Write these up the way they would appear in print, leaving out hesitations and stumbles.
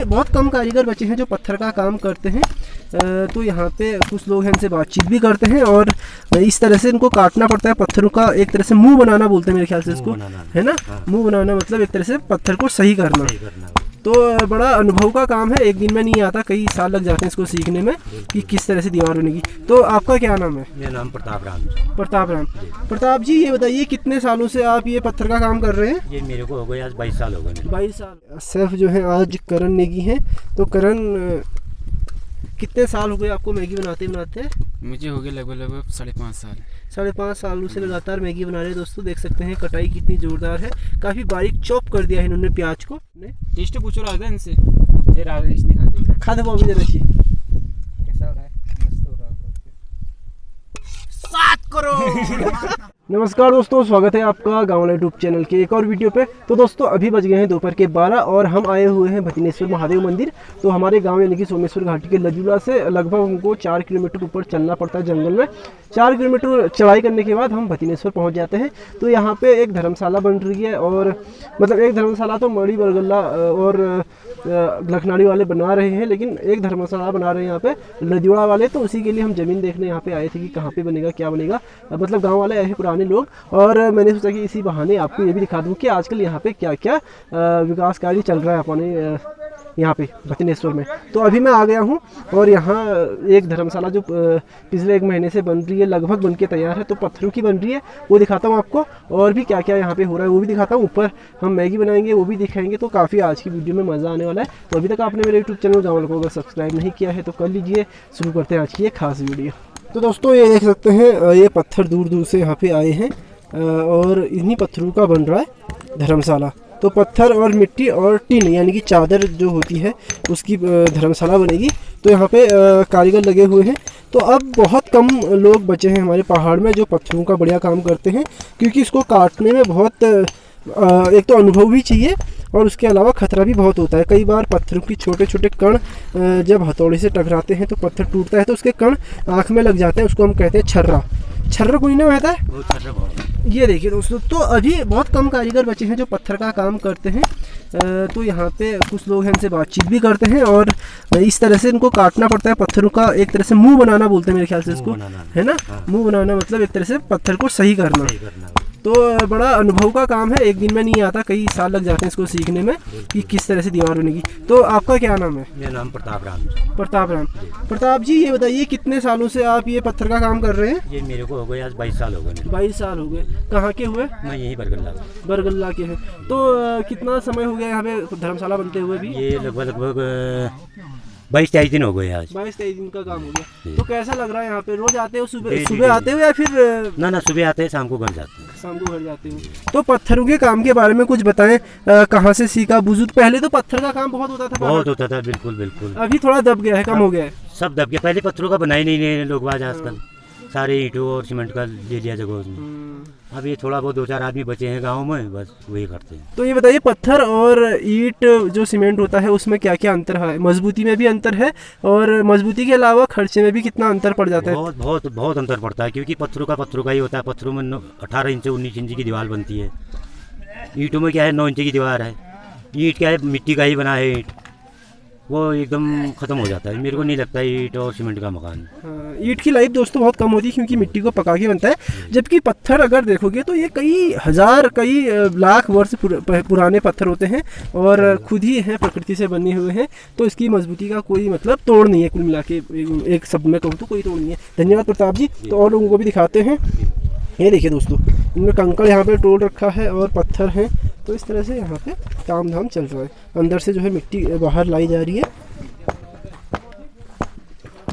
बहुत कम कारीगर बचे हैं जो पत्थर का काम करते हैं। तो यहाँ पे कुछ लोग हैं, इनसे बातचीत भी करते हैं और इस तरह से इनको काटना पड़ता है पत्थरों का। एक तरह से मुंह बनाना बोलते हैं मेरे ख्याल से इसको, है ना? मुंह बनाना मतलब एक तरह से पत्थर को सही करना। तो बड़ा अनुभव का काम है, एक दिन में नहीं आता, कई साल लग जाते हैं इसको सीखने में कि किस तरह से दीवार बनेगी। तो आपका क्या नाम है? मेरा नाम प्रताप राम। प्रताप जी, ये बताइए कितने सालों से आप ये पत्थर का काम कर रहे हैं? ये मेरे को हो गए आज 22 साल हो गए। 22 साल। शेफ जो है आज करण नेगी हैं। तो करण, कितने साल हो गए आपको मैगी बनाते बनाते? मुझे हो गए लगभग 5.5 साल। 5.5 सालों से लगातार मैगी बना रहे हैं। दोस्तों देख सकते हैं कटाई कितनी जोरदार है, काफ़ी बारीक चॉप कर दिया है इन्होंने प्याज को। टेस्ट पूछो राजा इनसे, ये राजेश ने खा दे अभी जरा सी। कैसा हो रहा है? मस्त हो रहा है। 7 करोड़। नमस्कार दोस्तों, स्वागत है आपका गाँव वाला यूट्यूब चैनल के एक और वीडियो पे। तो दोस्तों अभी बज गए हैं दोपहर के 12 और हम आए हुए हैं भतीनेश्वर महादेव मंदिर। तो हमारे गांव यानी कि सोमेश्वर घाटी के लजूला से लगभग हमको 4 किलोमीटर ऊपर चलना पड़ता है जंगल में। 4 किलोमीटर चढ़ाई करने के बाद हम भतीनेश्वर पहुंच जाते हैं। तो यहाँ पे एक धर्मशाला बन रही है, और मतलब एक धर्मशाला तो मड़ी बरगल्ला और लखनाड़ी वाले बना रहे हैं, लेकिन एक धर्मशाला बना रहे हैं यहाँ पे लजूड़ा वाले। तो उसी के लिए हम ज़मीन देखने यहाँ पे आए थे कि कहाँ पे बनेगा, क्या बनेगा। मतलब गाँव वाले आए हैं पुराने लोग, और मैंने सोचा कि इसी बहाने आपको ये भी दिखा दूं कि आजकल यहाँ पे क्या क्या विकास कार्य चल रहा है अपने यहाँ पे भतीनेश्वर में। तो अभी मैं आ गया हूँ और यहाँ एक धर्मशाला जो पिछले 1 महीने से बन रही है, लगभग बन के तैयार है, तो पत्थरों की बन रही है, वो दिखाता हूँ आपको। और भी क्या क्या यहाँ पे हो रहा है वो भी दिखाता हूँ। ऊपर हम मैगी बनाएंगे, वो भी दिखाएंगे। तो काफ़ी आज की वीडियो में मज़ा आने वाला है। तो अभी तक आपने मेरे यूट्यूब चैनल गाँव को अगर सब्सक्राइब नहीं किया है तो कर लीजिए। शुरू करते हैं आज की एक खास वीडियो। तो दोस्तों ये देख सकते हैं, ये पत्थर दूर दूर से यहाँ पे आए हैं और इन्हीं पत्थरों का बन रहा है धर्मशाला। तो पत्थर और मिट्टी और टीन यानी कि चादर जो होती है उसकी धर्मशाला बनेगी। तो यहाँ पे कारीगर लगे हुए हैं। तो अब बहुत कम लोग बचे हैं हमारे पहाड़ में जो पत्थरों का बढ़िया काम करते हैं, क्योंकि इसको काटने में बहुत एक तो अनुभव भी चाहिए और उसके अलावा खतरा भी बहुत होता है। कई बार पत्थरों की छोटे छोटे कण जब हथौड़े से टकराते हैं तो पत्थर टूटता है, तो उसके कण आँख में लग जाते हैं। उसको हम कहते हैं छर्रा। छर्रा कोई ना कहता है। ये देखिए दोस्तों, तो अभी बहुत कम कारीगर बचे हैं जो पत्थर का काम करते हैं। तो यहाँ पे कुछ लोग हैं, इनसे बातचीत भी करते हैं और इस तरह से इनको काटना पड़ता है पत्थरों का। एक तरह से मुंह बनाना बोलते हैं मेरे ख्याल से इसको, है ना? मुंह बनाना मतलब एक तरह से पत्थर को सही करना। तो बड़ा अनुभव का काम है, एक दिन में नहीं आता, कई साल लग जाते हैं इसको सीखने में कि किस तरह से दीवार बनेगी। तो आपका क्या नाम है? मेरा नाम प्रताप राम। प्रताप जी, ये बताइए कितने सालों से आप ये पत्थर का काम कर रहे हैं? ये मेरे को हो गए आज 22 साल हो गए। 22 साल हो गए। कहाँ के हुए? मैं यहीं बरगल्ला के हैं। तो कितना समय हो गया यहाँ पे धर्मशाला बनते हुए भी? ये लगभग 22-23 दिन हो गए आज। 22-23 दिन का काम हो गया। तो कैसा लग रहा है यहाँ पे? रोज आते हो? सुबह आते हो या फिर? ना सुबह आते हैं, शाम को घर जाते हैं। शाम को घर जाते हो। तो पत्थरों के काम के बारे में कुछ बताएं, कहाँ से सीखा? बुजुर्ग पहले तो पत्थर का काम बहुत होता था। बहुत होता था, बिल्कुल। अभी थोड़ा दब गया है, कम हो गया है। सब दब गया। पहले पत्थरों का बनाई नहीं लोग आज आजकल, सारे ईंटों और सीमेंट का ले लिया जगह उसमें। अब ये थोड़ा बहुत 2-4 आदमी बचे हैं गाँव में, बस वही करते हैं। तो ये बताइए, पत्थर और ईंट जो सीमेंट होता है उसमें क्या क्या अंतर है? मजबूती में भी अंतर है, और मजबूती के अलावा खर्चे में भी कितना अंतर पड़ जाता है? बहुत अंतर पड़ता है, क्योंकि पत्थरों का ही होता है। पत्थरों में 18 इंच से 19 इंच की दीवार बनती है। ईंटों में क्या है, 9 इंच की दीवार है। ईंट क्या है, मिट्टी का ही बना है ईंट, वो एकदम ख़त्म हो जाता है। मेरे को नहीं लगता ईंट और सीमेंट का मकान। ईंट की लाइफ दोस्तों बहुत कम होती है, क्योंकि मिट्टी को पका के बनता है। जबकि पत्थर अगर देखोगे तो ये कई हजार कई लाख वर्ष पुराने पत्थर होते हैं और खुद ही हैं, प्रकृति से बने हुए हैं। तो इसकी मजबूती का कोई मतलब तोड़ नहीं है। कुल मिला के एक शब्द में कहूँ तो कोई तोड़ नहीं है। धन्यवाद प्रताप जी। तो और लोगों को भी दिखाते हैं। ये देखिए दोस्तों, इनमें कंकड़ यहाँ पे तोड़ रखा है और पत्थर हैं। तो इस तरह से यहाँ पे काम धाम चल रहा है। अंदर से जो है मिट्टी बाहर लाई जा रही है।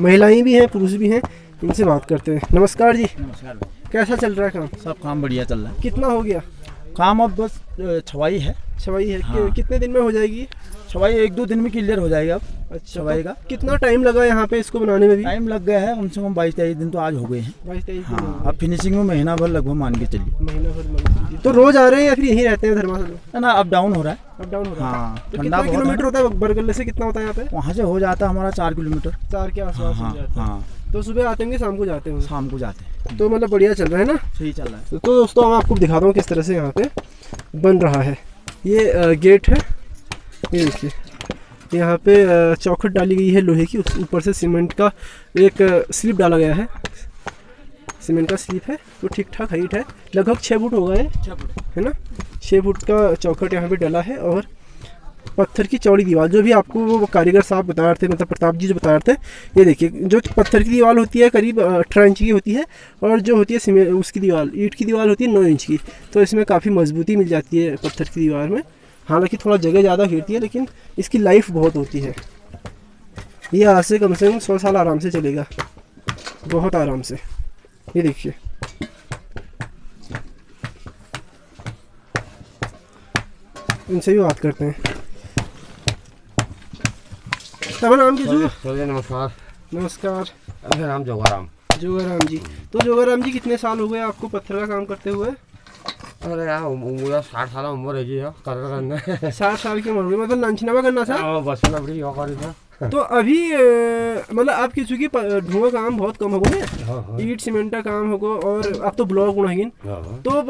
महिलाएं भी हैं, पुरुष भी हैं, इनसे बात करते हैं। नमस्कार जी। नमस्कार। कैसा चल रहा है काम? सब काम बढ़िया चल रहा है। कितना हो गया काम? अब बस छवाई है। छवाई है। हाँ। कितने दिन में हो जाएगी छवाई? 1-2 दिन में क्लियर हो जाएगा। अब अच्छा, छवाई का कितना टाइम लगा यहाँ पे इसको बनाने में? भी टाइम लग गया है, कम से कम 22-23 दिन तो आज हो गए हैं। 22-23 दिन। हाँ, अब फिनिशिंग में महीना भर लगभग मान के चलिए। महीना भर। तो रोज आ रहे हैं या फिर यहीं रहते हैं धर्मशाला? ना, अप डाउन हो रहा है। अप डाउन हो रहा है। हाँ, तो ठंडा कितना बहुत किलोमीटर होता है बरगल्ले से? कितना होता है यहाँ पे? वहाँ से हो जाता है हमारा 4 किलोमीटर। 4 के आसपास हो जाता है। हाँ। तो सुबह आते होंगे, शाम को जाते होंगे? शाम को जाते हैं। तो मतलब बढ़िया चल रहा है ना? सही चल रहा है। तो दोस्तों मैं आपको दिखाता हूँ किस तरह से यहाँ पे बन रहा है। ये गेट है, ये देखिए। यहाँ पे चौखट डाली गई है लोहे की, उस ऊपर से सीमेंट का एक स्लिप डाला गया है, सीमेंट का स्लिप है। तो ठीक ठाक हाइट है, लगभग 6 फुट होगा ये, है ना। 6 फुट का चौखट यहाँ पे डला है और पत्थर की चौड़ी दीवार, जो भी आपको वो कारीगर साहब बता रहे थे, मतलब प्रताप जी जो बता रहे थे, ये देखिए जो पत्थर की दीवार होती है करीब 18 इंच की होती है, और जो होती है सीमेंट उसकी दीवार, ईंट की दीवार होती है 9 इंच की। तो इसमें काफ़ी मजबूती मिल जाती है पत्थर की दीवार में। हालांकि थोड़ा जगह ज़्यादा घेरती है, लेकिन इसकी लाइफ बहुत होती है। ये आज से कम 100 साल आराम से चलेगा, बहुत आराम से। ये देखिए, इनसे भी बात करते हैं। तब नाम चलिए नमस्कार। नमस्कार। मेरा नाम जोगाराम। जोगाराम जी, तो जोगाराम जी कितने साल हो गए आपको पत्थर का काम करते हुए? अरे यार उम्र 60 साल उम्र है जी, करने 60 साल की उम्र हो गई, मतलब लंचनामा करना था। बस ना बड़ी करी था। तो अभी मतलब आपकी चूंकि धुआं काम बहुत कम हो गए, ईट सीमेंट का काम होगा और अब तो ब्लॉक गुण है, तो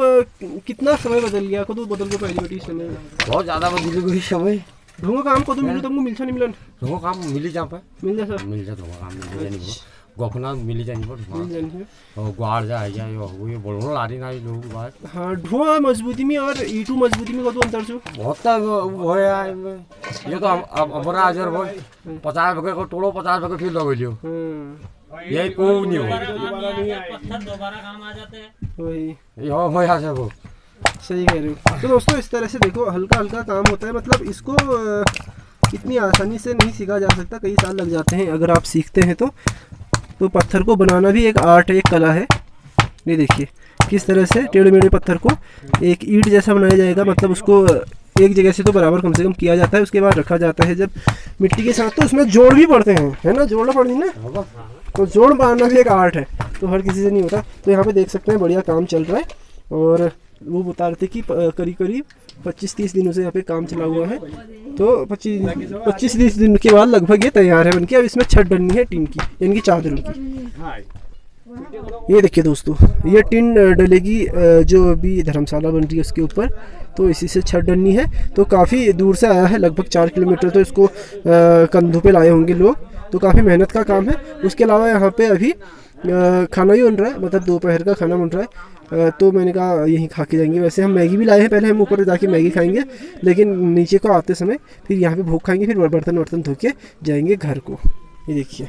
कितना समय बदल गया को तो बदल गया पहली बेटी समय बहुत ज़्यादा बदली गई समय। धुआं काम को तो मिलो तुमको मिलता नहीं मिलन? धुआं काम मिली जहाँ पे मिल जा सर, मिल जा धुआं काम मिल जाए गोखना मिली जाए मिल जाएंगे। और ग्वार जाए जाए ये बोलो लारी ना लोग बात। हाँ, धुआं मजबूती में और ईटू मजबूती में कतो अंतर छो? बहुत वो है यार ये तो हमारा हजार वो 50 रुपये को तोड़ो 50 रुपये फिर लगे लियो, यही को नहीं हो पत्थर दोबारा काम आ जाते हैं। वही हो यहाँ से वो सही कह रहे हो। तो दोस्तों इस तरह से देखो, हल्का हल्का काम होता है, मतलब इसको इतनी आसानी से नहीं सीखा जा सकता, कई साल लग जाते हैं अगर आप सीखते हैं तो पत्थर को बनाना भी एक आर्ट है, एक कला है। ये देखिए किस तरह से टेढ़े मेढ़े पत्थर को एक ईंट जैसा बनाया जाएगा, मतलब उसको एक जगह से तो बराबर कम से कम किया जाता है, उसके बाद रखा जाता है जब मिट्टी के साथ, तो उसमें जोड़ भी पड़ते हैं, है ना, जोड़ना पड़ती है ना, तो जोड़ बनाना भी एक आर्ट है, तो हर किसी से नहीं होता। तो यहाँ पे देख सकते हैं बढ़िया काम चल रहा है, और वो बता रहे थे कि करीब 25-30 दिनों से यहाँ पे काम चला हुआ है, तो 25-30 दिन के बाद लगभग ये तैयार है बनके। अब इसमें छत डलनी है टीन की, यानी कि चादरों की। ये देखिए दोस्तों, ये टीन डलेगी जो अभी धर्मशाला बन रही है उसके ऊपर, तो इसी से छत डलनी है। तो काफ़ी दूर से आया है, लगभग 4 किलोमीटर, तो इसको कंधों पे लाए होंगे लोग, तो काफ़ी मेहनत का काम है। उसके अलावा यहाँ पे अभी खाना भी बन रहा है, मतलब दोपहर का खाना बन रहा है, तो मैंने कहा यहीं खा के जाएंगे। वैसे हम मैगी भी लाए हैं, पहले हम ऊपर जाके मैगी खाएंगे, लेकिन नीचे को आते समय फिर यहाँ पे भूख खाएंगे, फिर बर्तन धो के जाएंगे घर को। ये देखिए,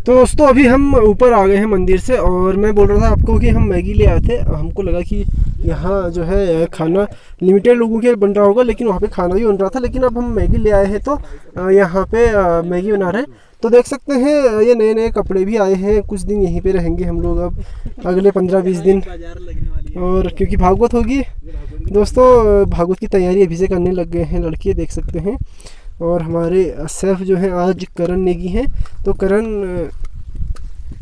तो दोस्तों अभी हम ऊपर आ गए हैं मंदिर से, और मैं बोल रहा था आपको कि हम मैगी ले आए थे। हमको लगा कि यहाँ जो है खाना लिमिटेड लोगों के बन रहा होगा, लेकिन वहाँ पे खाना भी बन रहा था। लेकिन अब हम मैगी ले आए हैं, तो यहाँ पे मैगी बना रहे हैं। तो देख सकते हैं ये नए नए कपड़े भी आए हैं, कुछ दिन यहीं पे रहेंगे हम लोग अब अगले 15-20 दिन, और क्योंकि भागवत होगी दोस्तों, भागवत की तैयारी अभी से करने लग गए हैं लड़के, देख सकते हैं। और हमारे शेफ़ जो हैं आज करण नेगी हैं। तो करण,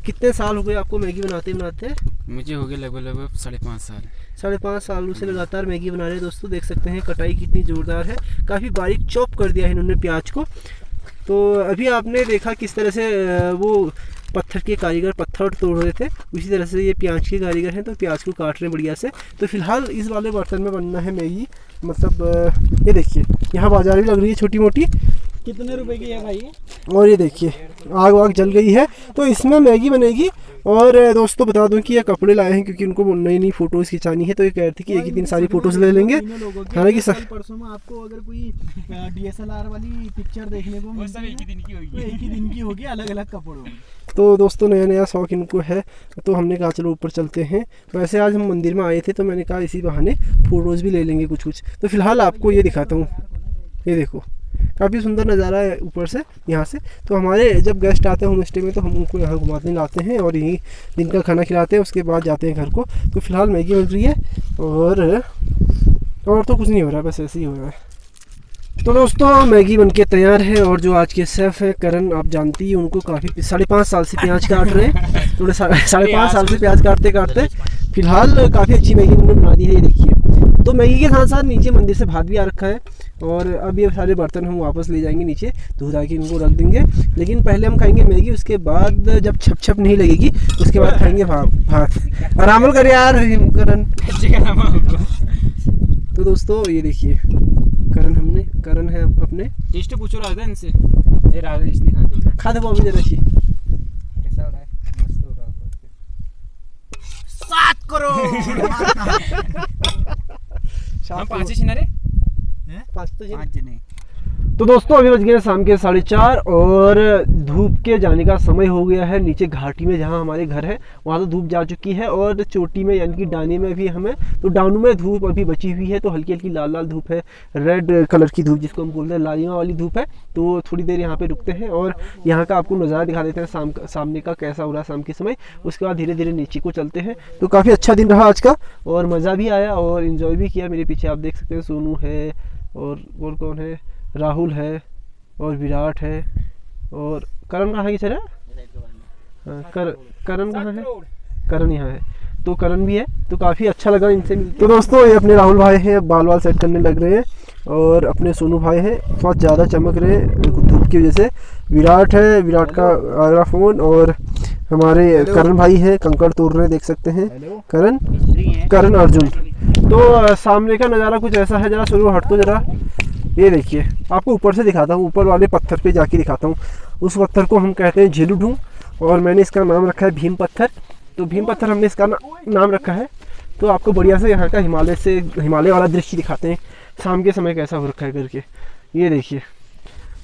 कितने साल हो गए आपको मैगी बनाते बनाते? मुझे हो गए लगभग 5.5 साल। 5.5 सालों से लगातार मैगी बना रहे हैं दोस्तों। देख सकते हैं कटाई कितनी ज़ोरदार है, काफ़ी बारीक चॉप कर दिया है इन्होंने प्याज को। तो अभी आपने देखा किस तरह से वो पत्थर के कारीगर पत्थर तोड़ रहे थे, उसी तरह से ये प्याज के कारीगर हैं, तो प्याज को काट रहे हैं बढ़िया से। तो फिलहाल इस वाले बर्तन में बनना है मैगी, मतलब ये देखिए यहाँ बाजार भी लग रही है छोटी मोटी। कितने रुपए की है भाई? और ये देखिए आग वाग जल गई है, तो इसमें मैगी बनेगी। और दोस्तों बता दूं कि ये कपड़े लाए हैं क्योंकि उनको नई नई फ़ोटोज़ खिंचानी है, तो ये कह रहे थे कि एक ही दिन सारी फ़ोटोज़ ले लेंगे। हालांकि परसों में आपको अगर कोई DSLR वाली पिक्चर देखने को मिलती है, एक ही दिन की होगी, अलग अलग कपड़ों में। तो दोस्तों नया नया शौक इनको है, तो हमने कहा चलो ऊपर चलते हैं। वैसे आज हम मंदिर में आए थे, तो मैंने कहा इसी बहाने फ़ोटोज़ भी ले लेंगे कुछ कुछ। तो फिलहाल आपको ये दिखाता हूँ, ये देखो काफ़ी सुंदर नज़ारा है ऊपर से यहाँ से। तो हमारे जब गेस्ट आते हैं होम स्टे में, तो हम उनको यहाँ घुमाने लाते हैं और यहीं दिन का खाना खिलाते हैं, उसके बाद जाते हैं घर को। तो फिलहाल मैगी बन रही है और तो कुछ नहीं हो रहा है, बस ऐसे ही हो रहा है। तो दोस्तों मैगी बनके तैयार है, और जो आज के शेफ़ है करण, आप जानती हैं उनको, काफ़ी 5.5 साल से प्याज काट रहे हैं, थोड़े 5.5 साल से प्याज काटते काटते फिलहाल काफ़ी अच्छी मैगी उन्होंने बना दी है। ये देखिए, तो मैगी के साथ साथ नीचे मंदिर से भात भी आ रखा है, और अब ये सारे बर्तन हम वापस ले जाएंगे नीचे, धो धा के इनको रख देंगे। लेकिन पहले हम खाएंगे मैगी, उसके बाद जब छप छप नहीं लगेगी उसके बाद खाएंगे भात। आराम कर यार करण। तो दोस्तों ये देखिए करण है अपने। टेस्ट पूछो राजा इनसे। ये राजेश ने खा देखा खा दे वो अभी जरा सी। कैसा हो रहा है? मस्त हो रहा है। 7 करोड़ हम 5 ही रे 5 तो 5 जने। तो दोस्तों अभी बज गए हैं शाम के 4:30 और धूप के जाने का समय हो गया है। नीचे घाटी में जहां हमारे घर है वहां तो धूप जा चुकी है और चोटी में यानी कि डानी में भी हमें तो डानू में धूप अभी बची हुई है। तो हल्की हल्की लाल लाल धूप है, रेड कलर की धूप जिसको हम बोलते हैं लालिमा वाली धूप है। तो थोड़ी देर यहाँ पे रुकते हैं और यहाँ का आपको नज़ारा दिखा देते हैं सामने का कैसा हो रहा है शाम के समय। उसके बाद धीरे धीरे नीचे को चलते हैं। तो काफ़ी अच्छा दिन रहा आज का और मज़ा भी आया और इन्जॉय भी किया। मेरे पीछे आप देख सकते हैं सोनू है और कौन है, राहुल है और विराट है और करण कहाँ है सर? करण कहाँ है? करण यहाँ है। तो करण भी है। तो काफ़ी अच्छा लगा इनसे मिलकर। तो दोस्तों ये अपने राहुल भाई हैं, बाल सेट करने लग रहे हैं और अपने सोनू भाई हैं बहुत ज़्यादा चमक रहे हैं धूप की वजह से। विराट है, विराट का आगरा फ़ोन और हमारे करण भाई है कंकड़ तोड़ रहे हैं, देख सकते हैं करण अर्जुन। तो सामने का नज़ारा कुछ ऐसा है। ज़रा सोनू हट तो ज़रा, ये देखिए आपको ऊपर से दिखाता हूँ, ऊपर वाले पत्थर पे जाके दिखाता हूँ। उस पत्थर को हम कहते हैं झेलुढूं और मैंने इसका नाम रखा है भीम पत्थर। तो भीम पत्थर हमने इसका नाम रखा है। तो आपको बढ़िया से यहाँ का हिमालय वाला दृश्य दिखाते हैं शाम के समय कैसा हो रखा है करके। ये देखिए,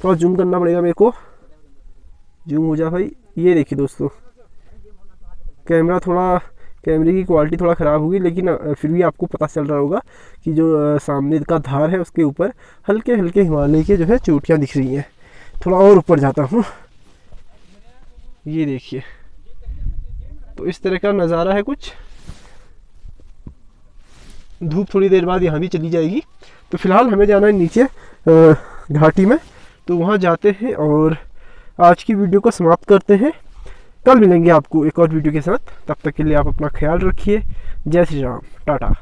थोड़ा जूम करना पड़ेगा मेरे को, जूम हो जा भाई। ये देखिए दोस्तों, कैमरे की क्वालिटी थोड़ा ख़राब होगी लेकिन फिर भी आपको पता चल रहा होगा कि जो सामने का धार है उसके ऊपर हल्के हल्के हिमालय के जो है चोटियाँ दिख रही हैं। थोड़ा और ऊपर जाता हूँ, ये देखिए। तो इस तरह का नज़ारा है कुछ। धूप थोड़ी देर बाद यहाँ भी चली जाएगी। तो फिलहाल हमें जाना है नीचे घाटी में, तो वहाँ जाते हैं और आज की वीडियो को समाप्त करते हैं। कल मिलेंगे आपको एक और वीडियो के साथ। तब तक के लिए आप अपना ख्याल रखिए। जय श्री राम, टाटा।